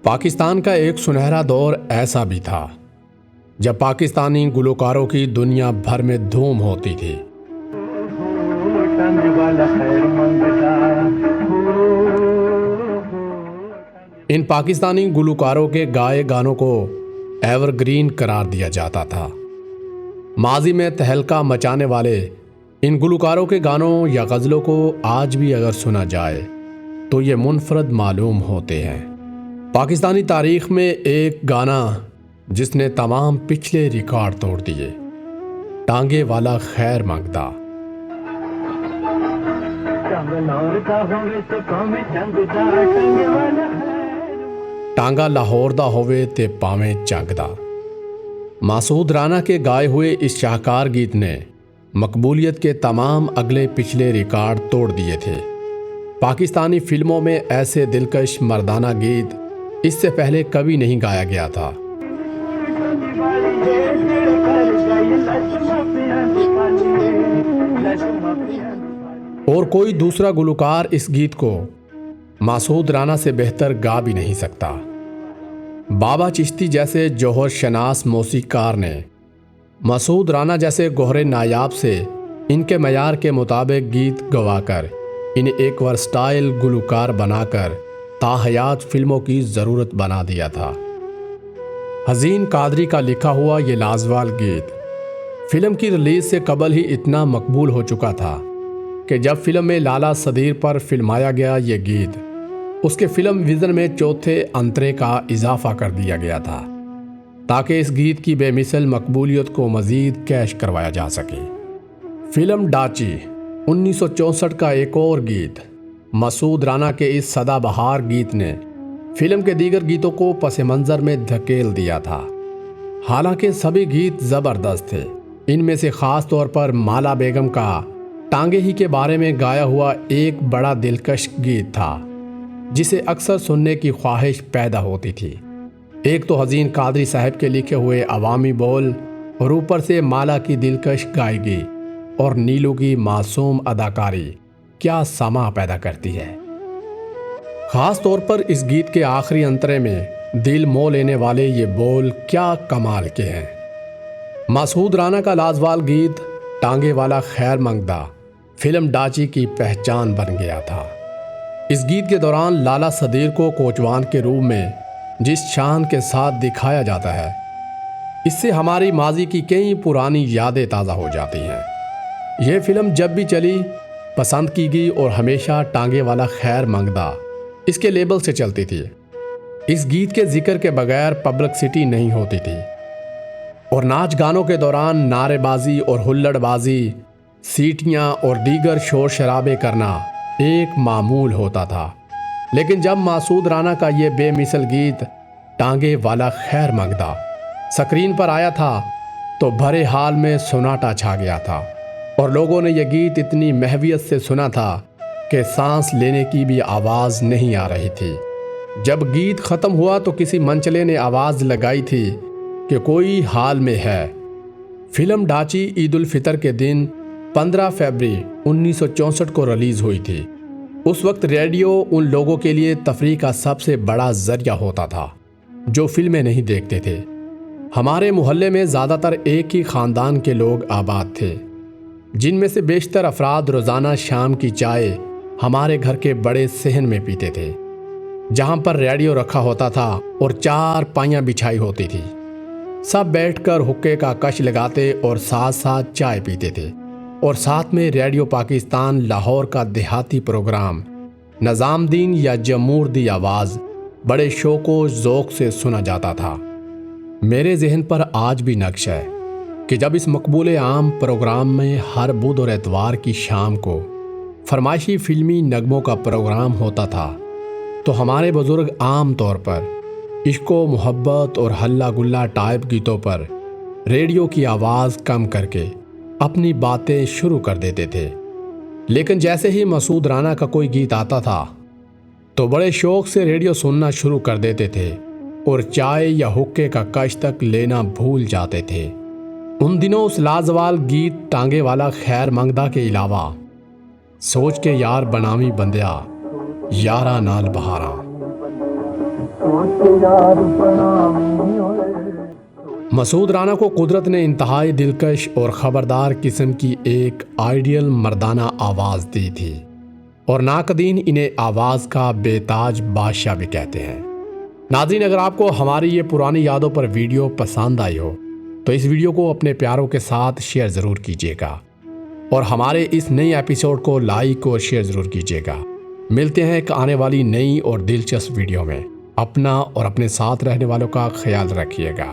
پاکستان کا ایک سنہرا دور ایسا بھی تھا جب پاکستانی گلوکاروں کی دنیا بھر میں دھوم ہوتی تھی۔ ان پاکستانی گلوکاروں کے گائے گانوں کو ایور گرین قرار دیا جاتا تھا۔ ماضی میں تہلکہ مچانے والے ان گلوکاروں کے گانوں یا غزلوں کو آج بھی اگر سنا جائے تو یہ منفرد معلوم ہوتے ہیں۔ پاکستانی تاریخ میں ایک گانا جس نے تمام پچھلے ریکارڈ توڑ دیے، ٹانگے والا خیر مانگدا۔ ٹانگا لاہور دا ہوئے تے پاویں چنگ دا۔ مسعود رانا کے گائے ہوئے اس شاہکار گیت نے مقبولیت کے تمام اگلے پچھلے ریکارڈ توڑ دیے تھے۔ پاکستانی فلموں میں ایسے دلکش مردانہ گیت اس سے پہلے کبھی نہیں گایا گیا تھا۔ اور کوئی دوسرا گلوکار اس گیت کو مسعود رانا سے بہتر گا بھی نہیں سکتا۔ بابا چشتی جیسے جوہر شناس موسیقار نے مسعود رانا جیسے گوہر نایاب سے ان کے معیار کے مطابق گیت گوا کر انہیں ایک ورسٹائل گلوکار بنا کر تاحیات فلموں کی ضرورت بنا دیا تھا۔ حزین قادری کا لکھا ہوا یہ لازوال گیت فلم کی ریلیز سے قبل ہی اتنا مقبول ہو چکا تھا کہ جب فلم میں لالا صدیر پر فلمایا گیا یہ گیت، اس کے فلم ویژن میں چوتھے انترے کا اضافہ کر دیا گیا تھا تاکہ اس گیت کی بے مثل مقبولیت کو مزید کیش کروایا جا سکے۔ فلم ڈاچی 1964 کا ایک اور گیت، مسعود رانا کے اس سدا بہار گیت نے فلم کے دیگر گیتوں کو پس منظر میں دھکیل دیا تھا۔ حالانکہ سبھی گیت زبردست تھے، ان میں سے خاص طور پر مالا بیگم کا ٹانگے ہی کے بارے میں گایا ہوا ایک بڑا دلکش گیت تھا جسے اکثر سننے کی خواہش پیدا ہوتی تھی۔ ایک تو حزین قادری صاحب کے لکھے ہوئے عوامی بول اور اوپر سے مالا کی دلکش گائیگی اور نیلو کی معصوم اداکاری کیا سما پیدا کرتی ہے۔ خاص طور پر اس گیت کے آخری انترے میں دل مو لینے والے یہ بول کیا کمال کے ہیں۔ مسعود رانا کا لازوال گیت ٹانگے والا خیر مانگدا فلم ڈاچی کی پہچان بن گیا تھا۔ اس گیت کے دوران لالا صدیر کو کوچوان کے روپ میں جس شان کے ساتھ دکھایا جاتا ہے، اس سے ہماری ماضی کی کئی پرانی یادیں تازہ ہو جاتی ہیں۔ یہ فلم جب بھی چلی پسند کی گئی اور ہمیشہ ٹانگے والا خیر مانگدا اس کے لیبل سے چلتی تھی۔ اس گیت کے ذکر کے بغیر پبلکسٹی نہیں ہوتی تھی اور ناچ گانوں کے دوران نعرے بازی اور ہلڑ بازی، سیٹیاں اور دیگر شور شرابے کرنا ایک معمول ہوتا تھا۔ لیکن جب مسعود رانا کا یہ بے مثل گیت ٹانگے والا خیر مانگدا سکرین پر آیا تھا تو بھرے حال میں سناٹا چھا گیا تھا اور لوگوں نے یہ گیت اتنی محویت سے سنا تھا کہ سانس لینے کی بھی آواز نہیں آ رہی تھی۔ جب گیت ختم ہوا تو کسی منچلے نے آواز لگائی تھی کہ کوئی حال میں ہے۔ فلم ڈاچی عید الفطر کے دن 15 فروری 1964 کو ریلیز ہوئی تھی۔ اس وقت ریڈیو ان لوگوں کے لیے تفریح کا سب سے بڑا ذریعہ ہوتا تھا جو فلمیں نہیں دیکھتے تھے۔ ہمارے محلے میں زیادہ تر ایک ہی خاندان کے لوگ آباد تھے، جن میں سے بیشتر افراد روزانہ شام کی چائے ہمارے گھر کے بڑے صحن میں پیتے تھے، جہاں پر ریڈیو رکھا ہوتا تھا اور 4 پائیاں بچھائی ہوتی تھی۔ سب بیٹھ کر حقے کا کش لگاتے اور ساتھ ساتھ چائے پیتے تھے اور ساتھ میں ریڈیو پاکستان لاہور کا دیہاتی پروگرام نظام دین یا جمہور دی آواز بڑے شوق و ذوق سے سنا جاتا تھا۔ میرے ذہن پر آج بھی نقش ہے کہ جب اس مقبول عام پروگرام میں ہر بدھ اور اتوار کی شام کو فرمائشی فلمی نغموں کا پروگرام ہوتا تھا تو ہمارے بزرگ عام طور پر عشق و محبت اور ہلا گلا ٹائپ گیتوں پر ریڈیو کی آواز کم کر کے اپنی باتیں شروع کر دیتے تھے۔ لیکن جیسے ہی مسعود رانا کا کوئی گیت آتا تھا تو بڑے شوق سے ریڈیو سننا شروع کر دیتے تھے اور چائے یا حقے کا کش تک لینا بھول جاتے تھے۔ ان دنوں اس لازوال گیت ٹانگے والا خیر مانگدا کے علاوہ سوچ کے یار بنامی بندیا یارا نال بہاراں، مسعود رانا کو قدرت نے انتہائی دلکش اور خبردار قسم کی ایک آئیڈیل مردانہ آواز دی تھی، اور ناقدین انہیں آواز کا بے تاج بادشاہ بھی کہتے ہیں۔ ناظرین، اگر آپ کو ہماری یہ پرانی یادوں پر ویڈیو پسند آئی ہو تو اس ویڈیو کو اپنے پیاروں کے ساتھ شیئر ضرور کیجیے گا، اور ہمارے اس نئے ایپیسوڈ کو لائک اور شیئر ضرور کیجیے گا۔ ملتے ہیں ایک آنے والی نئی اور دلچسپ ویڈیو میں۔ اپنا اور اپنے ساتھ رہنے والوں کا خیال رکھیے گا۔